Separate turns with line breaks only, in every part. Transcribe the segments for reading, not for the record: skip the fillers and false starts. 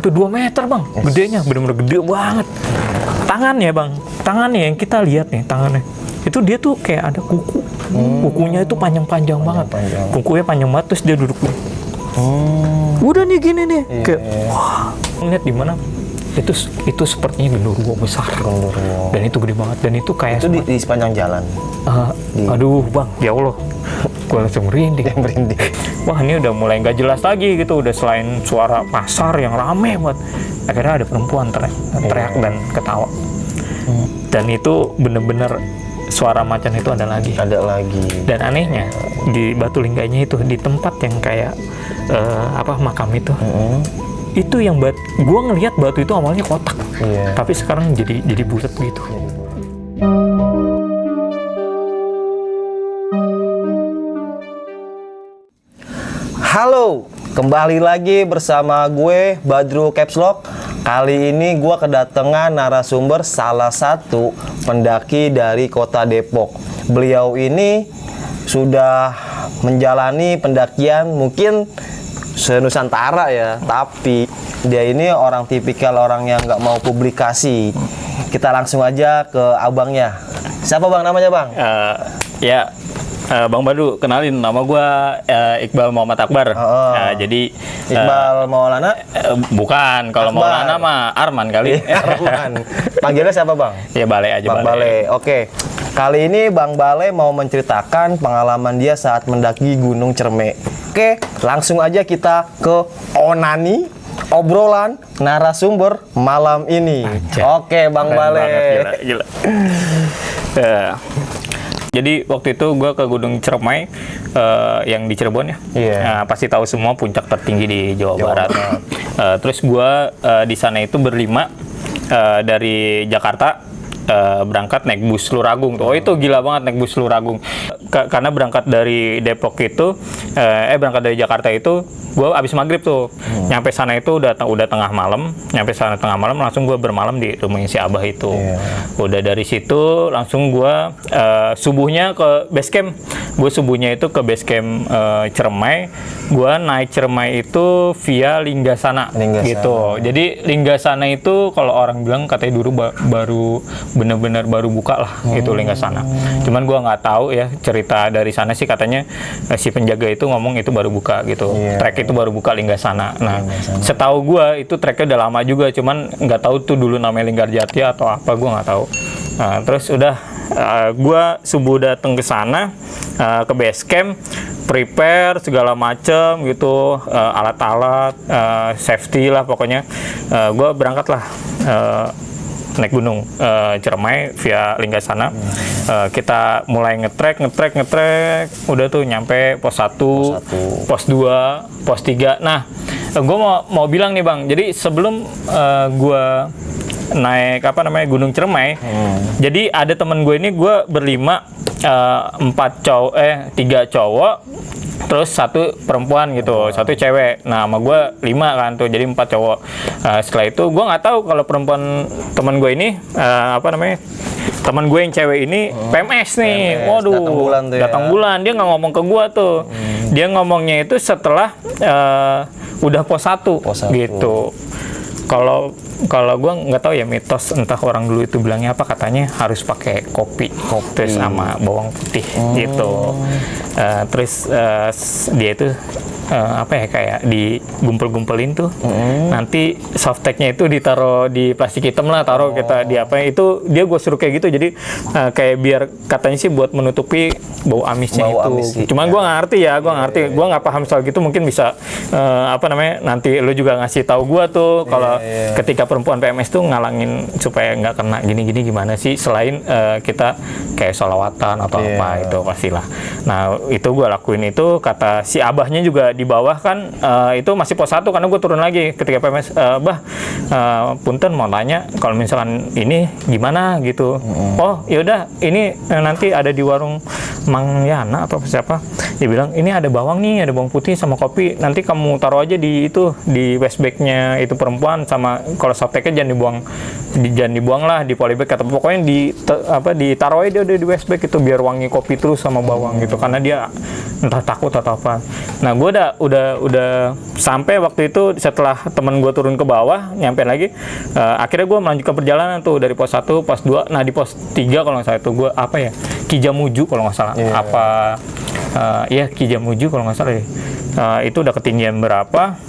sampai 2 meter bang, gedenya, bener-bener gede banget. Tangannya bang, tangannya yang kita lihat nih, tangannya itu dia tuh kayak ada kuku, kukunya itu panjang-panjang banget, kukunya panjang banget, terus dia duduk nih. Udah nih gini nih, kayak wah, ngeliat di mana? Itu sepertinya genderuwo besar, dan itu gede banget, dan itu kayak
itu di sepanjang jalan.
Aduh bang, ya Allah, gue langsung merinding. Wah ini udah mulai nggak jelas lagi gitu, udah selain suara pasar yang rame banget, akhirnya ada perempuan teriak dan ketawa. Dan itu bener-bener suara macan itu ada lagi. Dan anehnya di Batu Lingganya itu, di tempat yang kayak makam itu, itu yang gue ngelihat batu itu awalnya kotak, tapi sekarang jadi bulat gitu.
Halo, kembali lagi bersama gue Badru Caps Lock. Kali ini gue kedatangan narasumber salah satu pendaki dari kota Depok. Beliau ini sudah menjalani pendakian mungkin se-Nusantara ya, tapi dia ini orang tipikal orang yang nggak mau publikasi. Kita langsung aja ke abangnya. Siapa bang namanya bang?
Bang Badu, kenalin, nama gue Iqbal Muhammad Akbar. Jadi
Iqbal Maulana?
Bukan, kalau Maulana mah Arman kali.
Arman. Panggilnya siapa bang?
Ya Bale aja.
Bang Bale. Oke. Kali ini Bang Bale mau menceritakan pengalaman dia saat mendaki Gunung Cermai. Oke, langsung aja kita ke onani obrolan narasumber malam ini. Oke, Bang Bale.
Gila. Jadi waktu itu gue ke Gunung Cermai yang di Cirebon ya. Pasti tahu semua puncak tertinggi di Jawa Barat. Terus gue di sana itu berlima dari Jakarta. Berangkat naik bus Luragung tuh. Oh itu gila banget naik bus Luragung. Karena berangkat dari Depok itu berangkat dari Jakarta itu gue abis maghrib tuh. Nyampe sana itu udah tengah malam. Nyampe sana tengah malam langsung gue bermalam di rumahnya si Abah itu. Udah dari situ langsung gue subuhnya ke base camp. Gue subuhnya itu ke base camp Cermai. Gue naik Cermai itu via Linggasana gitu. Jadi Linggasana itu kalau orang bilang katanya dulu baru benar-benar baru buka lah gitu Linggasana. Cuman gue nggak tahu ya cerita dari sana sih, katanya si penjaga itu ngomong itu baru buka gitu. Trek itu baru buka Linggasana. Nah, setahu gue itu treknya udah lama juga, cuman nggak tahu tuh dulu namanya Linggarjati atau apa, gue nggak tahu. Nah, terus udah gue subuh datang ke sana ke base camp, prepare segala macem gitu, alat-alat safety lah pokoknya. Gue berangkat lah naik gunung Cermai via Linggasana. Kita mulai ngetrek, udah tuh nyampe pos 1, pos 2, pos 3. Nah, gue mau bilang nih bang, jadi sebelum gue naik Gunung Cermai, jadi ada temen gue ini, gue berlima, 3 cowok terus 1 perempuan gitu, 1 cewek. Nah sama gue 5 kan tuh, jadi 4 cowok. Setelah itu gue nggak tahu kalau perempuan teman gue ini teman gue yang cewek ini PMS nih. Waduh, datang bulan dia nggak ngomong ke gue tuh. Dia ngomongnya itu setelah udah pos 1 gitu. Kalau gue nggak tahu ya, mitos entah orang dulu itu bilangnya apa, katanya harus pakai kopi terus sama bawang putih gitu. Terus dia itu kayak digumpel-gumpelin tuh. Nanti softteknya itu ditaruh di plastik hitam lah, kita di itu dia gue suruh kayak gitu. Jadi kayak biar katanya sih buat menutupi bau amisnya itu. Cuman gue nggak ngerti ya, gue nggak paham soal gitu. Mungkin bisa nanti lu juga ngasih tahu gue tuh kalau ketika perempuan PMS tuh ngalangin supaya nggak kena gini-gini gimana sih, selain kita kayak sholawatan atau apa itu pastilah. Nah itu gue lakuin itu, kata si abahnya juga di bawah kan, itu masih pos 1 karena gue turun lagi ketika PMS. Punten mau tanya kalau misalkan ini gimana gitu. Oh yaudah, ini nanti ada di warung Mang Yana atau siapa, Dia bilang ini ada bawang nih, ada bawang putih sama kopi, nanti kamu taruh aja di itu, di waste bagnya itu perempuan, sama kalau softteknya jangan dibuang lah di polybag, atau pokoknya ditaruh aja di waste bag itu biar wangi kopi terus sama bawang gitu, karena dia entah takut atau apa. Nah gue udah sampai waktu itu, setelah teman gue turun ke bawah nyampe lagi, akhirnya gue melanjutkan perjalanan tuh dari pos 1, pos 2, nah di pos 3 kalau nggak salah itu gue apa ya, Kijamuju kalau nggak salah, Kijamuju kalau nggak salah itu udah ketinggian berapa.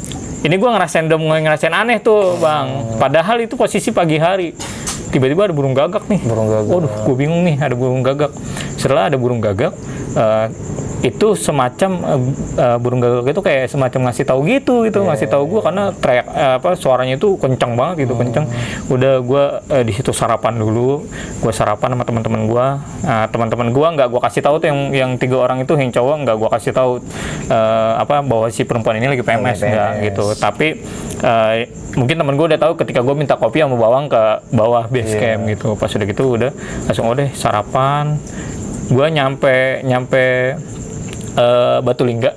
Ini gue ngerasain aneh tuh bang, padahal itu posisi pagi hari. Tiba-tiba ada burung gagak nih. Waduh, gue bingung nih, ada burung gagak. Setelah ada burung gagak, itu semacam burung gagak itu kayak semacam ngasih tahu gitu, ngasih tahu gue, karena teriak suaranya itu kencang banget gitu, kencang. Udah gue di situ sarapan dulu, gue sarapan sama teman-teman gue. Teman-teman gue nggak gue kasih tahu tuh, yang 3 orang itu yang cowok nggak gue kasih tahu bahwa si perempuan ini lagi PMS nggak gitu. Tapi mungkin temen gue udah tahu ketika gue minta kopi sama bawang ke bawah base camp gitu. Pas udah gitu udah langsung deh sarapan. Gue nyampe Batu Lingga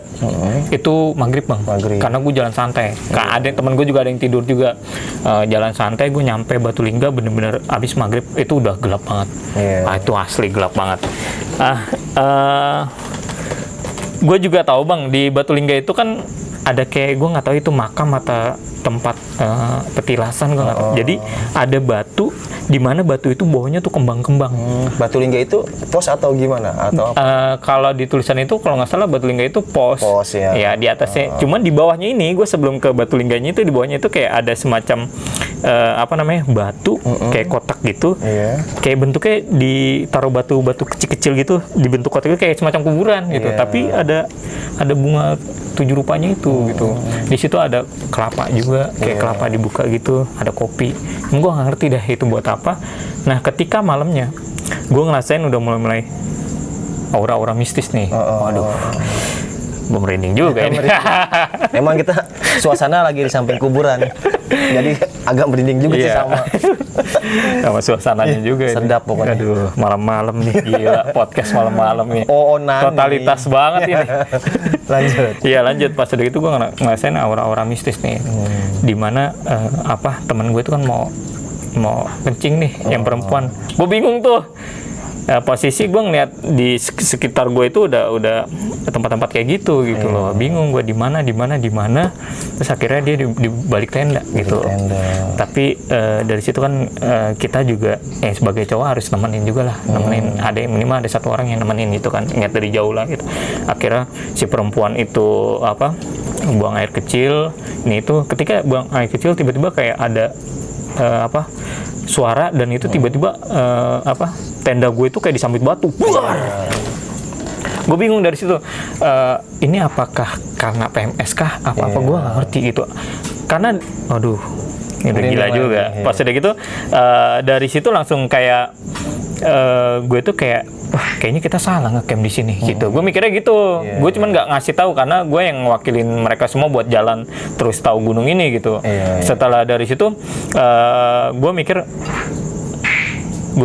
itu maghrib bang, karena gue jalan santai. Ada temen gue juga ada yang tidur juga, jalan santai. Gue nyampe Batu Lingga bener-bener abis maghrib itu udah gelap banget. Itu asli gelap banget. Gue juga tahu bang, di Batu Lingga itu kan ada kayak, gue nggak tahu itu makam atau tempat petilasan, gue nggak tahu. Jadi ada batu, di mana batu itu bawahnya tuh kembang-kembang.
Batu Lingga itu pos atau gimana? Atau
kalau di tulisan itu kalau nggak salah Batu Lingga itu pos ya di atasnya. Cuman di bawahnya ini, gue sebelum ke Batu Lingganya itu, di bawahnya itu kayak ada semacam batu kayak kotak gitu. Kayak bentuknya ditaruh batu-batu kecil-kecil gitu, dibentuk kotak itu kayak semacam kuburan gitu. Tapi ada bunga 7 rupanya itu gitu. Di situ ada kelapa juga, kayak kelapa dibuka gitu, ada kopi. Gue nggak ngerti dah itu buat apa. Nah ketika malamnya gue ngerasain udah mulai aura-aura mistis nih. Waduh, gue merinding juga ini.
Emang kita suasana lagi di samping kuburan, jadi agak merinding juga sih
sama suasananya juga.
Sedap pokoknya.
Aduh, malam-malam nih, gila, podcast malam-malam nih. Totalitas banget ini.
Lanjut.
Iya lanjut. Pas udah gitu gue ngerasain aura-aura mistis nih, dimana temen gue itu kan mau kencing nih, yang perempuan. Gue bingung tuh. Posisi gue ngeliat di sekitar gue itu udah tempat-tempat kayak gitu loh. Bingung gue di mana. Terus akhirnya dia di balik tenda gitu. Tapi dari situ kan kita juga sebagai cowok harus nemenin juga lah, nemenin. Ada yang minimal ada 1 orang yang nemenin gitu kan, ngeliat dari jauh lah gitu. Akhirnya si perempuan itu buang air kecil. Ini itu ketika buang air kecil tiba-tiba kayak ada suara, dan itu tiba-tiba tenda gue itu kayak disambit batu. Gue bingung dari situ. Ini apakah karena PMS kah? Apa gue nggak ngerti gitu. Karena, aduh, itu gila juga. Pas udah gitu, dari situ langsung kayak gue tuh kayak, wah kayaknya kita salah nge-camp di sini gitu. Gue mikirnya gitu. Gue cuman nggak ngasih tahu karena gue yang ngewakilin mereka semua buat jalan terus tahu gunung ini gitu. Setelah dari situ, gue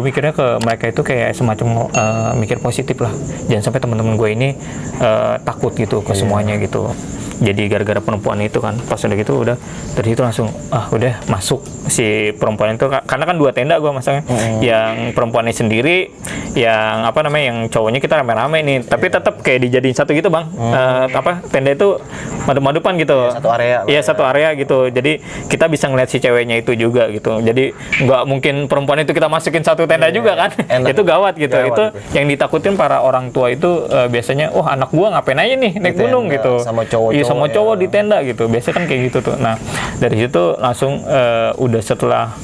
mikirnya ke mereka itu kayak semacam mikir positif lah. Jangan sampai teman-teman gue ini takut gitu ke semuanya gitu. Jadi gara-gara perempuan itu kan, pas udah gitu udah dari situ langsung udah masuk si perempuan itu, karena kan 2 tenda gue masangnya. Yang perempuannya sendiri, yang yang cowoknya kita rame-rame nih, tapi tetap kayak dijadiin satu gitu bang. Tenda itu madu-madupan gitu.
Satu area.
Iya satu area gitu. Jadi kita bisa ngeliat si ceweknya itu juga gitu. Jadi nggak mungkin perempuan itu kita masukin satu tenda juga kan. Itu gawat gitu. Itu yang ditakutin para orang tua itu biasanya, anak gua ngapain aja nih naik gunung gitu.
Sama cowok.
Sama cowok di tenda gitu. Biasanya kan kayak gitu tuh. Nah dari situ langsung udah setelah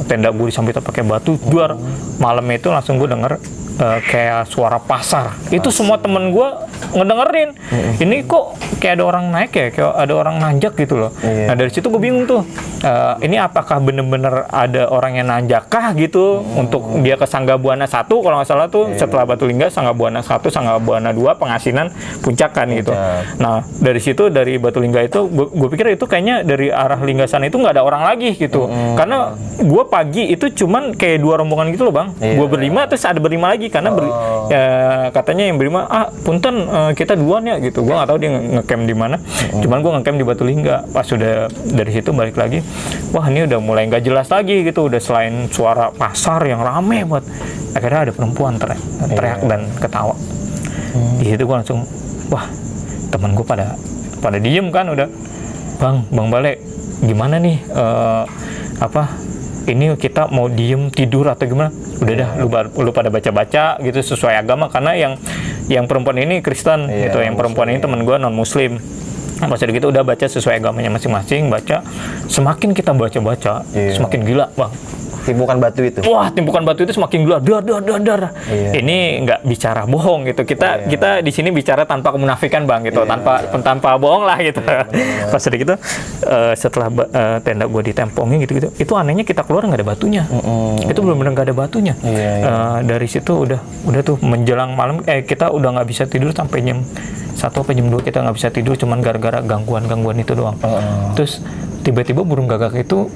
tenda gue disambit pakai batu, duar malamnya itu langsung gue denger kayak suara pasar. Itu semua temen gue ngedengerin. Ini kok kayak ada orang naik ya, kayak ada orang nanjak gitu loh. Nah dari situ gue bingung tuh. Ini apakah bener-bener ada orang yang nanjak kah gitu untuk dia ke Sangga Buana 1 kalau nggak salah tuh. Setelah Batu Lingga, Sangga Buana 1, Sangga Buana 2, Pengasinan, Puncakan gitu. Nah dari situ, dari Batu Lingga itu gue pikir itu kayaknya dari arah Linggasan itu nggak ada orang lagi gitu. Karena gue pagi itu cuman kayak 2 rombongan gitu loh bang. Gue berlima, terus ada berlima lagi karena katanya yang Brima punten kita duluan ya gitu. Gua nggak tahu dia ngecamp di mana, cuman gua ngecamp di Batulingga. Pas sudah dari situ balik lagi, wah ini udah mulai nggak jelas lagi gitu, udah selain suara pasar yang rame buat, akhirnya ada perempuan teriak dan ketawa. Di situ gua langsung, wah temen gua pada diem kan, udah bang Bale gimana nih, ini kita mau diem tidur atau gimana? Udah dah, lu pada baca-baca gitu sesuai agama, karena yang perempuan ini Kristen gitu, yang perempuan ini temen gue non Muslim. Pas udah gitu udah baca sesuai agamanya masing-masing, baca. Semakin kita baca-baca, semakin gila bang.
Timbukan batu itu.
Wah, timbukan batu itu semakin gila, dar. Ini nggak bicara bohong gitu. Kita di sini bicara tanpa kemunafikan bang gitu, tanpa bohong lah gitu. Pas udah gitu, setelah tenda gue ditempongin gitu, itu anehnya kita keluar nggak ada batunya. Itu benar-benar nggak ada batunya. Dari situ udah tuh menjelang malam, kita udah nggak bisa tidur sampai jam 1 apa jam 2 kita nggak bisa tidur, cuman gara-gara gangguan itu doang. Terus tiba-tiba burung gagak itu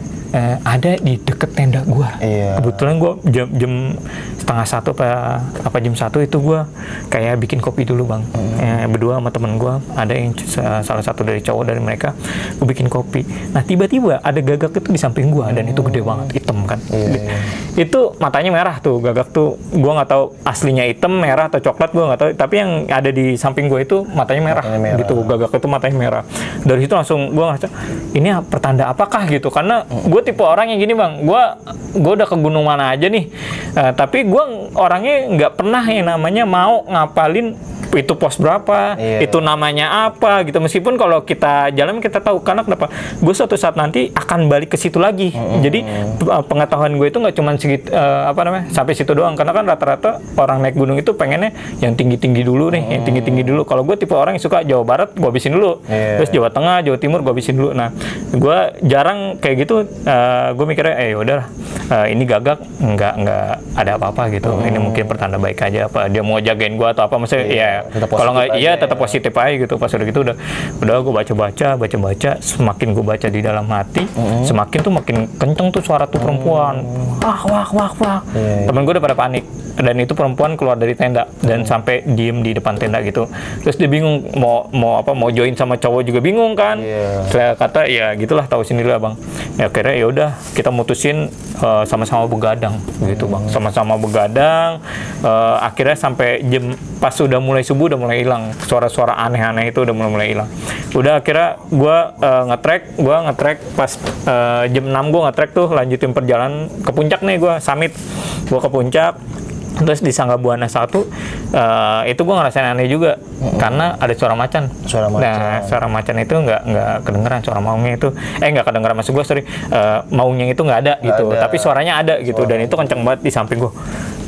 ada di deket tenda gua. Kebetulan gua jam setengah 1 apa jam 1 itu gua kayak bikin kopi dulu bang. Berdua sama temen gua, ada yang salah satu dari cowok dari mereka, gua bikin kopi. Nah tiba-tiba ada gagak itu di samping gua, dan itu gede banget, hitam kan. Itu matanya merah tuh gagak tuh, gua nggak tahu aslinya hitam, merah atau coklat gua nggak tahu. Tapi yang ada di samping gua itu matanya merah. Gitu, gagak itu matanya merah. Dari situ langsung gua ngerasa ini pertanda apakah gitu, karena gua tipe orang yang gini bang, gue udah ke gunung mana aja nih, tapi gue orangnya nggak pernah yang namanya mau ngapalin itu pos berapa, itu namanya apa gitu. Meskipun kalau kita jalan kita tahu, karena kenapa? Gue suatu saat nanti akan balik ke situ lagi. Jadi pengetahuan gue itu nggak cuma segitu, sampai situ doang. Karena kan rata-rata orang naik gunung itu pengennya yang tinggi-tinggi dulu nih, yang tinggi-tinggi dulu. Kalau gue tipe orang yang suka Jawa Barat, gue habisin dulu. Terus Jawa Tengah, Jawa Timur, gue habisin dulu. Nah, gue jarang kayak gitu. Gue mikirnya, yaudah, ini gagak nggak ada apa-apa gitu. Ini mungkin pertanda baik aja. Apa dia mau jagain gue atau apa? Maksudnya kalau nggak tetap positif aja gitu. Pas udah gitu udah gue baca, semakin gue baca di dalam hati, semakin tuh makin kenceng tuh suara tuh perempuan, wah. Temen gue udah pada panik, dan itu perempuan keluar dari tenda dan sampai diem di depan tenda gitu. Terus dia bingung mau join sama cowok juga bingung kan. Saya kata ya gitulah, tahu sendiri lah bang. Ya akhirnya ya udah kita mutusin sama-sama begadang gitu bang, sama-sama begadang. Akhirnya sampai jam pas udah mulai subuh udah mulai hilang suara-suara aneh-aneh itu, udah mulai hilang. Udah akhirnya gue nge-track pas jam 6 gue nge-track tuh, lanjutin perjalanan ke puncak nih, gue summit, gue ke puncak. Terus di Sangga Buana 1 itu gue ngerasain aneh juga, karena ada suara macan. Nah, suara macan itu nggak kedengeran, suara maungnya itu nggak kedengeran, maksud gue maungnya itu nggak ada gitu, tapi suaranya ada gitu, dan itu kenceng banget di samping gue.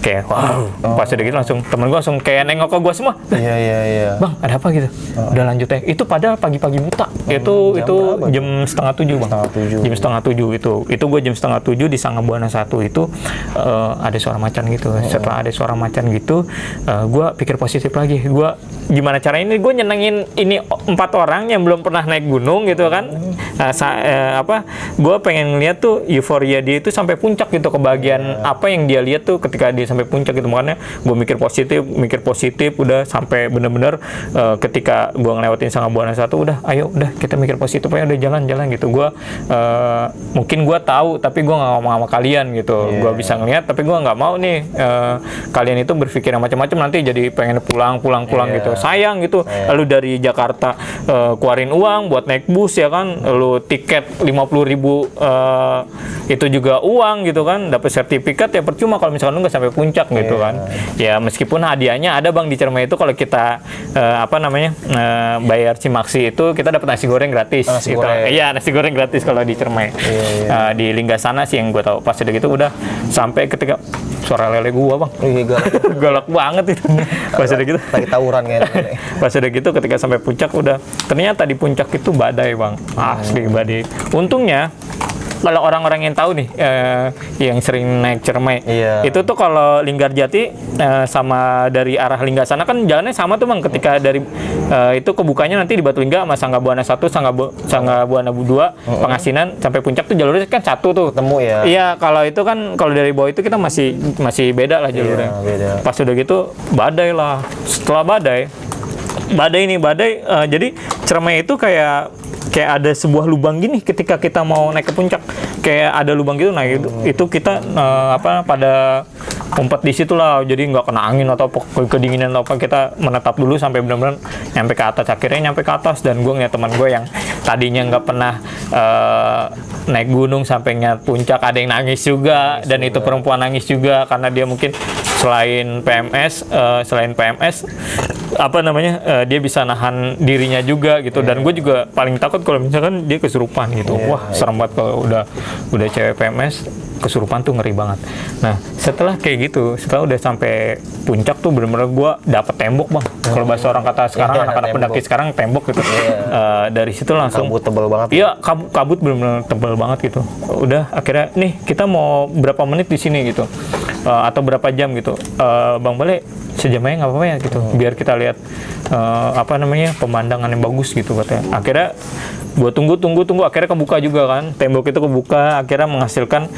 Kayak wow, pas udah gitu langsung temen gue langsung kayak nengok ke gue semua. Bang, ada apa gitu? Udah lanjut ya. Itu padahal pagi-pagi buta. Itu jam setengah 7 bang. Jam setengah 7 itu gue jam setengah 7 di Sangga Buana 1 itu ada suara macan gitu. Setelah ada suara macan gitu, gue pikir positif lagi. Gue gimana caranya ini gue nyenengin ini 4 orang yang belum pernah naik gunung gitu kan. Gue pengen lihat tuh euforia dia itu sampai puncak gitu, kebahagiaan apa yang dia lihat tuh ketika dia sampai puncak gitu. Makanya gue mikir positif udah sampai bener-bener ketika gue ngelewatin Sangga Buana 1 udah kita mikir positif aja, udah jalan-jalan gitu. Gue mungkin gue tahu tapi gue nggak ngomong sama kalian gitu. Gue bisa ngeliat tapi gue nggak mau nih kalian itu berpikir macam-macam, nanti jadi pengen pulang gitu, sayang gitu. Lalu dari Jakarta keluarin uang buat naik bus ya kan, lalu tiket 50.000 itu juga uang gitu kan, dapat sertifikat ya percuma kalau misalkan lu nggak sampai puncak gitu kan. Ya meskipun hadiahnya ada bang di Ciremai itu, kalau kita bayar Cimaksi itu kita dapat nasi goreng gratis. Iya, nasi goreng gratis kalau di Ciremai. Di Linggasana sih yang gue tahu. Pas udah gitu udah sampai ketika suara lele gua bang, galak banget itu. Pas udah gitu
lagi tawuran kayaknya.
Pas udah gitu ketika sampai puncak udah ternyata di puncak itu badai bang, asli badai. Untungnya kalau orang-orang yang tahu nih, yang sering naik Ciremai,
Iya.
itu tuh kalau Linggarjati sama dari arah Lingga sana kan jalannya sama tuh bang. Ketika dari itu kebukanya nanti di Batu Lingga sama Sangga Buana 1, Sangga Buana 2, Pengasinan sampai puncak tuh jalurnya kan satu tuh.
Ketemu ya.
Iya, kalau itu kan kalau dari bawah itu kita masih beda lah jalurnya.
Iya, beda.
Pas udah gitu badai lah. Setelah badai jadi Ciremai itu kayak ada sebuah lubang gini ketika kita mau naik ke puncak, kayak ada lubang gitu. Nah itu kita pada umpet di situ lah, jadi nggak kena angin atau kedinginan atau apa, kita menetap dulu sampai benar-benar nyampe ke atas. Akhirnya nyampe ke atas dan gue ngeliat teman gue yang tadinya nggak pernah naik gunung sampai ngeliat puncak, ada yang nangis juga. Dan itu perempuan nangis juga karena dia mungkin selain PMS dia bisa nahan dirinya juga gitu. Dan gue juga paling takut kalau misalkan dia kesurupan gitu. Wah, serem banget kalau udah cewek PMS kesurupan tuh, ngeri banget. Nah, setelah kayak gitu, setelah udah sampai puncak tuh bener-bener gue dapet tembok bang. Kalau bahasa orang kata sekarang, anak-anak pendaki sekarang tembok gitu. Dari situ langsung
Kabut tebal banget.
Iya, kabut bener-bener tebal banget gitu. Udah akhirnya nih kita mau berapa menit di sini gitu, atau berapa jam gitu. Bang Bale sejam aja nggak apa-apa ya gitu, biar kita lihat pemandangan yang bagus gitu katanya. Akhirnya gue tunggu akhirnya kebuka juga kan, tembok itu kebuka, akhirnya menghasilkan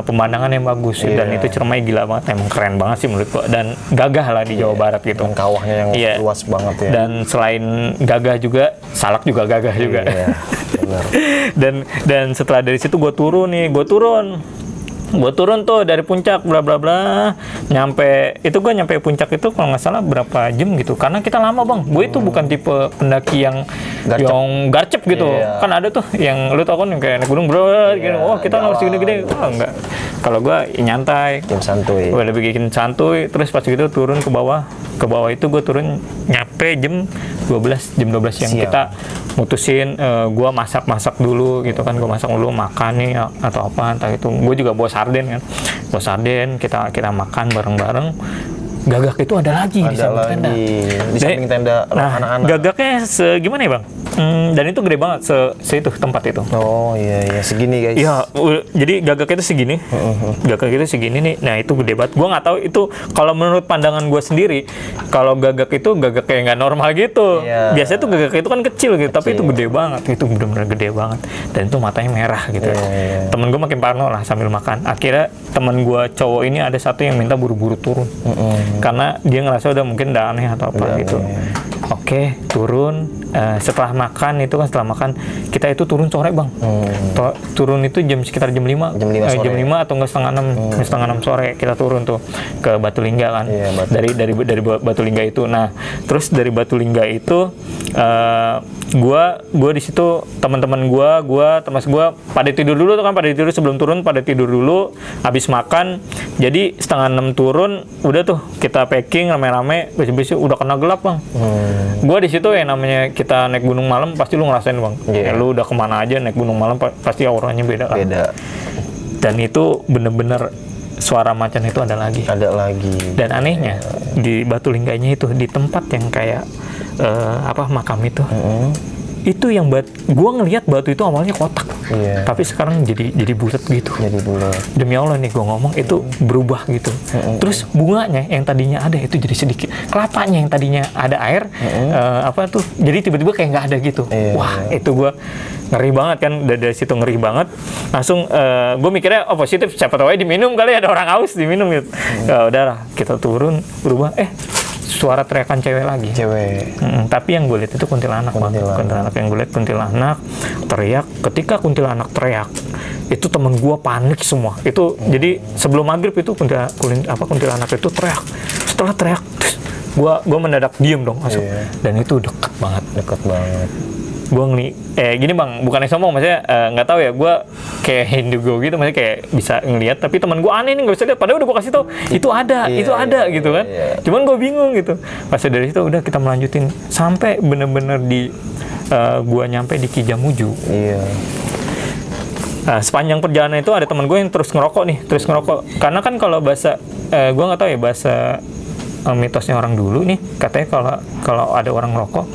pemandangan yang bagus. Dan itu Ciremai gila banget, emang keren banget sih menurut gue, dan gagah lah di Jawa Barat gitu.
Dan kawahnya yang luas banget ya.
Dan selain gagah juga, Salak juga gagah juga.
Benar.
dan setelah dari situ gue turun tuh dari puncak bla bla bla, nyampe puncak itu kalau nggak salah berapa jam gitu, karena kita lama bang. Gue itu bukan tipe pendaki yang garcep gitu. Kan ada tuh yang lu tau kan yang kayak naik gunung gitu, kita harus gede-gede. Enggak, kalau gue nyantai,
Tim santuy.
gue lebih bikin santuy. Terus pas gitu turun ke bawah itu gue turun nyampe jam 12 yang
Siap.
kita mutusin gue masak dulu gitu kan. Gue masak dulu, makan nih atau apa entah itu. Gue juga bawa sarden kan, kita makan bareng-bareng. Gagak itu ada lagi di samping tenda.
Di samping tenda anak-anak.
Gagaknya segimana ya bang? Dan itu gede banget itu tempat itu.
Oh iya, segini guys.
Iya, jadi gagak itu segini. Gagak itu segini nih. Nah, itu gede banget. Gue nggak tahu itu, kalau menurut pandangan gue sendiri, kalau gagak itu gagak kayak nggak normal gitu. Biasanya tuh gagak itu kan kecil gitu, tapi itu gede banget. Itu benar-benar gede banget. Dan itu matanya merah gitu. Temen gue makin parno lah sambil makan. Akhirnya temen gue cowok ini ada satu yang minta buru-buru turun. Karena dia ngerasa udah mungkin udah aneh atau apa gitu. Oke, turun. Setelah makan kita itu turun sore bang. Turun itu sekitar jam 5 atau nggak setengah 6 sore kita turun tuh ke Batu Lingga kan. Dari Batu Lingga itu. Nah, terus dari Batu Lingga itu gua di situ, teman-teman termasuk gua pada tidur dulu tuh kan, sebelum turun pada tidur dulu. Habis makan, jadi setengah 6 turun, udah tuh kita packing rame-rame, besok udah kena gelap bang. Gua di situ yang namanya kita naik gunung malam pasti lu ngerasain bang. Lu udah kemana aja naik gunung malam pasti auranya beda kan. Dan itu bener-bener suara macan itu ada lagi. Dan anehnya di Batu Lingganya itu, di tempat yang kayak makam itu, itu yang gua ngelihat batu itu awalnya kotak, tapi sekarang jadi bulat gitu. Demi Allah nih gua ngomong, itu berubah gitu. Terus bunganya yang tadinya ada itu jadi sedikit, kelapanya yang tadinya ada air jadi tiba-tiba kayak nggak ada gitu. Wah, itu gua ngeri banget kan. Dari situ ngeri banget, langsung gue mikirnya positif, siapa tahu aja diminum kali, ada orang haus diminum gitu. Ya udahlah, kita turun, berubah suara teriakan cewek lagi. Tapi yang gue lihat itu kuntilanak. Yang gue lihat kuntilanak teriak. Ketika kuntilanak teriak, itu temen gue panik semua. Itu jadi sebelum maghrib itu kuntilanak itu teriak. Setelah teriak, gue mendadak diem dong langsung. Dan itu dekat banget. Gue gini bang, bukannya sombong, maksudnya nggak tahu ya, gue kayak Hindugo gitu, maksudnya kayak bisa ngelihat, tapi teman gue aneh nih nggak bisa lihat, padahal udah gue kasih tau itu ada gitu kan. Cuman gue bingung gitu. Pas dari situ udah kita melanjutin sampai bener-bener di gue nyampe di Kijamuju. Sepanjang perjalanan itu ada teman gue yang terus ngerokok. Karena kan kalau bahasa gue nggak tahu ya, bahasa mitosnya orang dulu nih, katanya kalau ada orang ngerokok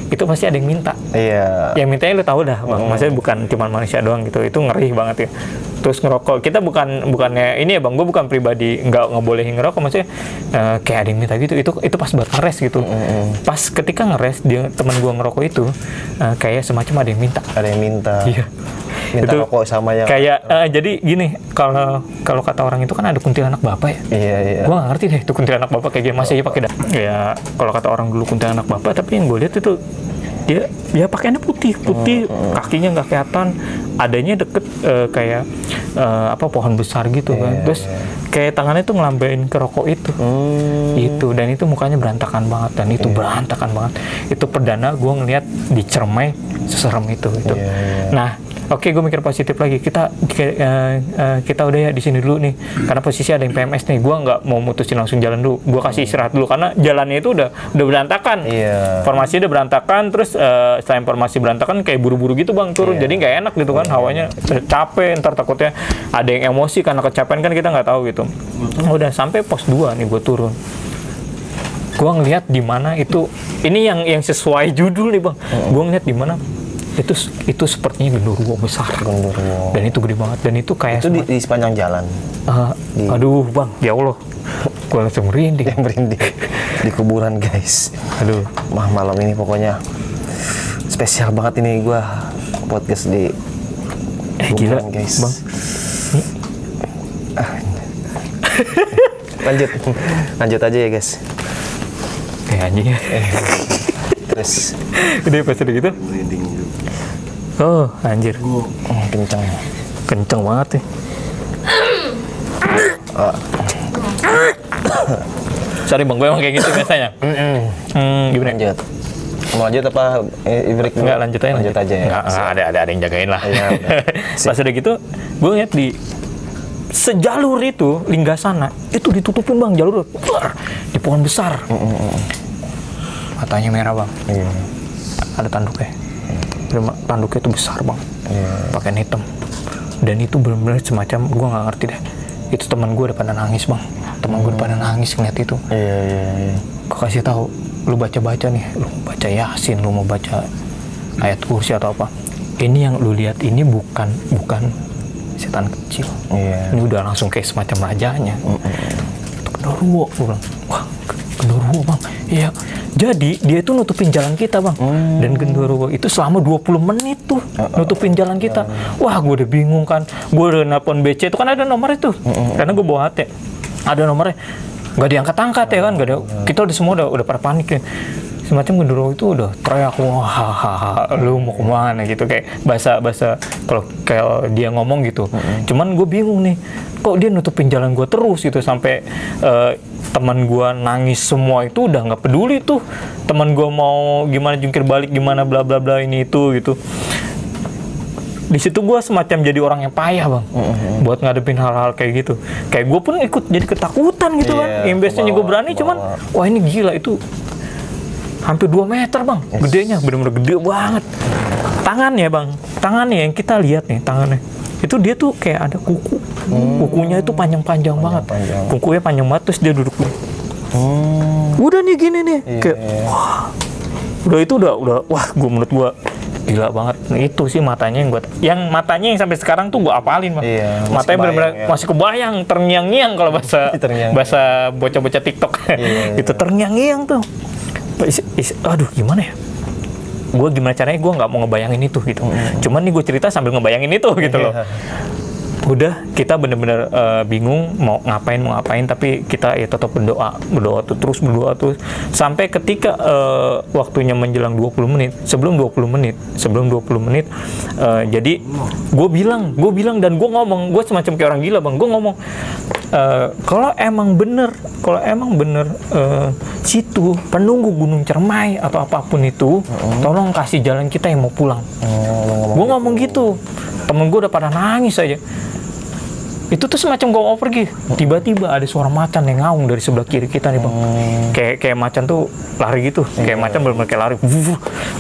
itu pasti ada yang minta.
Iya.
Yang mintanya lu tahu dah, Bang. Maksudnya bukan cuma manusia doang gitu. Itu ngeri banget ya. Terus ngerokok, kita bukannya ini ya Bang, gue bukan pribadi nggak ngebolehin ngerokok, maksudnya kayak ada yang minta gitu. Itu pas buat ngeres gitu. Pas ketika ngeres, dia teman gue ngerokok itu kayak semacam ada yang minta.
Ada yang minta.
Iya.
Minta
itu
rokok sama yang
kayak jadi gini, kalau kata orang itu kan ada kuntilanak bapak ya.
Iya.
Gue nggak ngerti deh itu kuntilanak bapak kayak gini, masih aja pakai ya kalau kata orang dulu kuntilanak bapak, tapi yang gue lihat itu dia pakaiannya putih, kakinya nggak kelihatan, adanya deket kayak pohon besar gitu kan. Terus kayak tangannya tuh ngelambain ke rokok itu. Itu, dan itu mukanya berantakan banget, dan itu berantakan banget. Itu perdana gue ngeliat di Cermai seserem itu. Nah, oke, gue mikir positif lagi. Kita udah ya di sini dulu nih, karena posisi ada yang PMS nih. Gue nggak mau mutusin langsung jalan dulu. Gue kasih istirahat dulu karena jalannya itu udah berantakan. Formasi udah berantakan. Terus setelah informasi berantakan kayak buru-buru gitu Bang turun. Jadi nggak enak gitu kan, hawanya capek. Ntar takutnya ada yang emosi karena kecapean kan, kita nggak tahu gitu. Udah sampai pos 2 nih gue turun. Gue ngeliat di mana itu. Ini yang sesuai judul nih Bang. Gue ngeliat di mana. Itu sepertinya genderuwo besar. Dan itu gede banget, dan itu kayak
itu di sepanjang jalan.
Aduh Bang, ya Allah, gue langsung merinding.
Di kuburan guys. Aduh, malam ini pokoknya spesial banget ini gue podcast di kuburan
gila,
guys.
Bang.
Lanjut aja ya guys.
Kayak anjing ya.
Terus
udah pas udah gitu. Oh anjir, kenceng banget nih. Sorry Bang, gue emang kayak gitu biasanya. Gimana?
Lanjut. Mau lanjut apa? Break dulu?
Enggak, lanjut aja ya. Enggak, ada yang jagain lah. Iya, pas udah gitu, gue ngeliat di sejalur itu Linggasana itu ditutupin Bang, jalur di pohon besar. Matanya merah Bang. Ada tanduknya. Tanduknya itu besar Bang. Pakaian hitam. Dan itu benar-benar semacam, gue nggak ngerti deh. Itu teman gue udah pada nangis Bang. Teman gue udah pada nangis ngeliat itu. Gue kasih tahu, lu baca-baca nih, lu baca Yasin, lu mau baca ayat kursi atau apa. Ini yang lu lihat ini bukan setan kecil. Ini udah langsung kayak semacam rajanya. Itu genderuwo, gue bilang. Wah, genderuwo Bang. Iya. Jadi dia itu nutupin jalan kita Bang. Dan genderuwo itu selama 20 menit tuh nutupin jalan kita. Wah, gue udah bingung kan. Gue udah nelpon BC itu kan ada nomor itu. Karena gue bawa HT. Ada nomornya. Nggak diangkat-angkat ya kan. Nggak ada. Kita semua udah pada panik ya. Semacam genderuwo itu udah teriak, wah, lu mau kemana gitu, kayak bahasa kalau kayak dia ngomong gitu. Cuman gue bingung nih, kok dia nutupin jalan gue terus gitu sampai teman gue nangis semua itu udah nggak peduli tuh. Teman gue mau gimana jungkir balik gimana bla bla bla ini itu gitu. Di situ gue semacam jadi orang yang payah Bang, buat ngadepin hal-hal kayak gitu. Kayak gue pun ikut jadi ketakutan gitu kan. Yang biasanya gue berani, cuman wah ini gila, itu hampir 2 meter Bang, gedenya, bener-bener gede banget. Tangannya Bang, tangannya yang kita lihat nih, tangannya itu dia tuh kayak ada kuku, kukunya itu panjang-panjang banget, kukunya panjang banget, terus dia duduk nih. Udah nih gini nih, kayak wah, udah itu udah, wah, menurut gue gila banget. Itu sih matanya yang matanya yang sampai sekarang tuh gue apalin Bang. Matanya bener-bener masih kebayang, terngiang-ngiang kalau bahasa bocah-bocah TikTok. Itu terngiang-ngiang tuh. Aduh gimana ya, gue gimana caranya gue nggak mau ngebayangin itu gitu. Cuman nih gue cerita sambil ngebayangin itu gitu loh. Udah kita bener-bener bingung mau ngapain, tapi kita ya tetap berdoa terus sampai ketika waktunya menjelang 20 menit sebelum 20 menit jadi gue bilang dan gue ngomong, gue semacam kayak orang gila Bang, gue ngomong kalau emang bener situ penunggu Gunung Cermai atau apapun itu, tolong kasih jalan kita yang mau pulang. Gue ngomong gitu, temen gue udah pada nangis aja. Itu tuh semacam gue mau pergi, tiba-tiba ada suara macan yang ngaung dari sebelah kiri kita nih Bang. Kayak macan tuh lari gitu, kayak macan bener-bener kayak lari,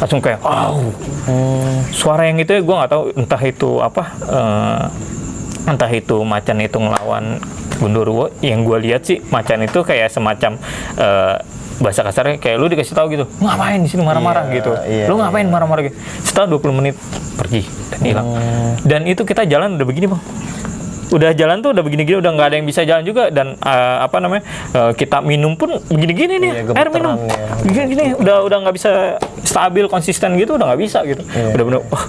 langsung kayak suara yang itu ya gue nggak tahu entah itu apa, entah itu macan itu ngelawan genderuwo. Yang gue lihat sih macan itu kayak semacam bahasa kasarnya kayak lu dikasih tahu gitu, ngapain di sini marah-marah gitu, lu ngapain marah-marah gitu. Setelah 20 menit pergi dan hilang. Dan itu kita jalan udah begini bang, udah jalan tuh udah begini-gini, udah nggak ada yang bisa jalan juga. Dan kita minum pun begini-gini nih, air minum gini-gini, udah nggak bisa stabil konsisten gitu, udah nggak bisa gitu. Udah bener, wah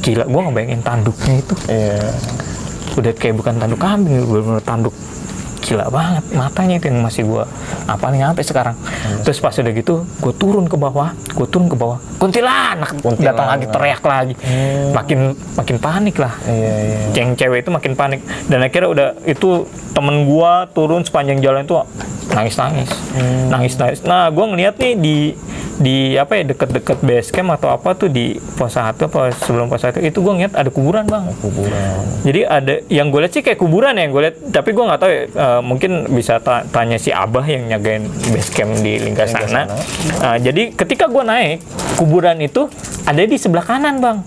gila, gue ngebayangin tanduknya itu, udah kayak bukan tanduk kambing, bener-bener tanduk. Gila banget matanya itu yang masih gue apa nih sampai sekarang. Terus pas udah gitu gue turun ke bawah, kuntilanak datang lagi, teriak lagi, makin panik lah. Yang cewek itu makin panik, dan akhirnya udah itu temen gue turun sepanjang jalan itu nangis. Nah gue ngeliat nih di apa ya, deket-deket base camp atau apa tuh, di pos 1 apa sebelum pos 1 itu gue ngeliat ada kuburan bang. Jadi ada yang gue lihat sih kayak kuburan ya yang gue lihat, tapi gue nggak tahu ya, mungkin bisa tanya si Abah yang nyagain base camp di lingkar sana. Jadi ketika gue naik, kuburan itu ada di sebelah kanan bang.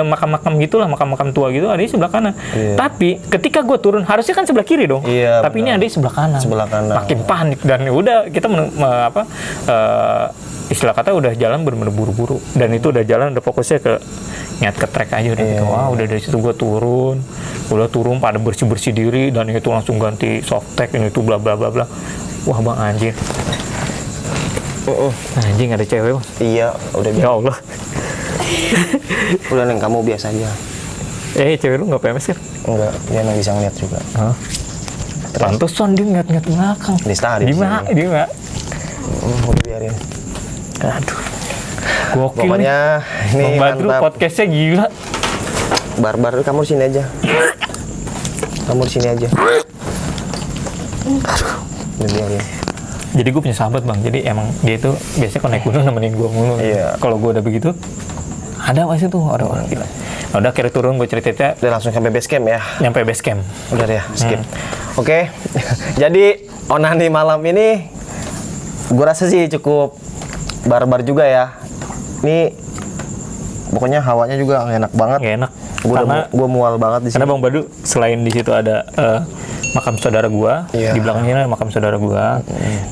Makam-makam gitulah, makam-makam tua gitu ada di sebelah kanan. Tapi ketika gue turun harusnya kan sebelah kiri dong. Tapi ini ada di sebelah kanan. Makin panik, dan udah kita istilah kata udah jalan bener-bener buru-buru, dan itu udah jalan udah fokusnya ke niat ke trek aja udah gitu. Wah udah dari situ gue turun pada bersih diri, dan itu langsung ganti softtek ini itu bla bla bla bla. Wah bang anjir. Anjing ada cewek bang.
Iya udah biasa.
Ya Allah.
Udah Neng, kamu biasa aja.
Cewek lu nggak PMS kan?
Enggak, dia nggak bisa ngeliat juga.
Pantesan dia ngeliat belakang. Dia
udah biarin.
Aduh, gokil.
Pokoknya ini
Bang Badru podcastnya gila.
Barbar, kamu di sini aja. Aduh, udah biarin.
Jadi gue punya sahabat bang, jadi emang dia itu biasanya kalau naik gunung nemenin gue mulu. Kalau gue udah begitu, ada pasti tuh orang gila. Nah, udah akhirnya turun, gue cerita.
Udah langsung sampai base camp ya?
Nyampe base camp.
Udah ya, skip. Oke, jadi onani malam ini gue rasa sih cukup barbar juga ya. Ini pokoknya hawanya juga enak banget.
Enak.
Gue mual banget di sini.
Karena Bang Badu selain di situ ada makam saudara gua, di belakangnya ada makam saudara gua.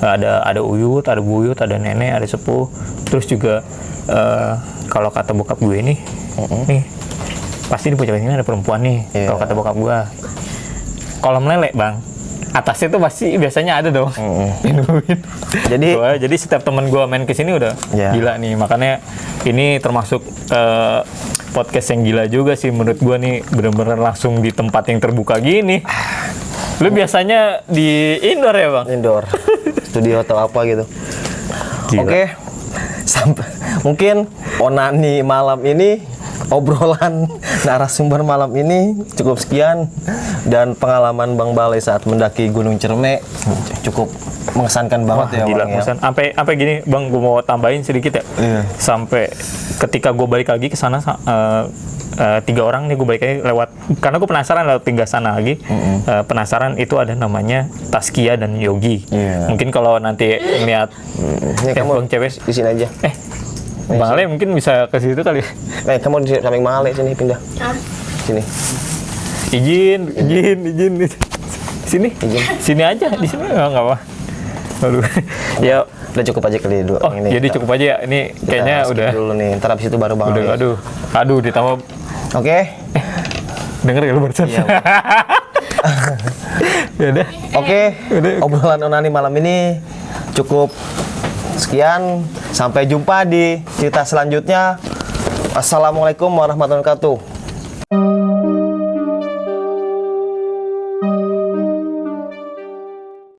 Ada Uyut, ada Buyut, ada nenek, ada sepuh. Terus juga kalau kata bokap gue nih pasti di puncak ini ada perempuan nih. Kalau kata bokap gua, kolam lele bang. Atasnya tuh pasti biasanya ada dong. Jadi setiap teman gue main kesini udah gila nih. Makanya ini termasuk podcast yang gila juga sih menurut gue nih. Bener-bener langsung di tempat yang terbuka gini. Lu biasanya di indoor ya bang?
Indoor, studio atau apa gitu. Oke, sampai mungkin onani malam ini, obrolan narasumber malam ini cukup sekian, dan pengalaman Bang Balai saat mendaki Gunung Ciremai cukup mengesankan banget.
Gila, Bang ya. Sampai gini Bang, gue mau tambahin sedikit ya. Sampai ketika gue balik lagi ke sana 3 orang nih, gue balik lagi lewat, karena gue penasaran lewat 3 sana lagi. Penasaran itu ada namanya Taskia dan Yogi. Mungkin kalau nanti ngeliat
kamu cewek di sini aja.
Bang Ale mungkin bisa ke situ kali.
Kamu di samping Bang Ale sini, pindah. Sini.
Izin. Sini. Sini aja, di sini enggak apa. Aduh. Ya,
udah cukup aja kali dulu
ini. Jadi cukup aja ya. Ini kayaknya udah
dulu nih. Ntar habis itu baru Bang Ale.
Aduh, ditambah.
Oke.
Denger ya lu barusan.
Iya.
Ya udah.
Oke. Obrolan onani malam ini cukup sekian. Sampai jumpa di cerita selanjutnya. Assalamualaikum warahmatullahi wabarakatuh.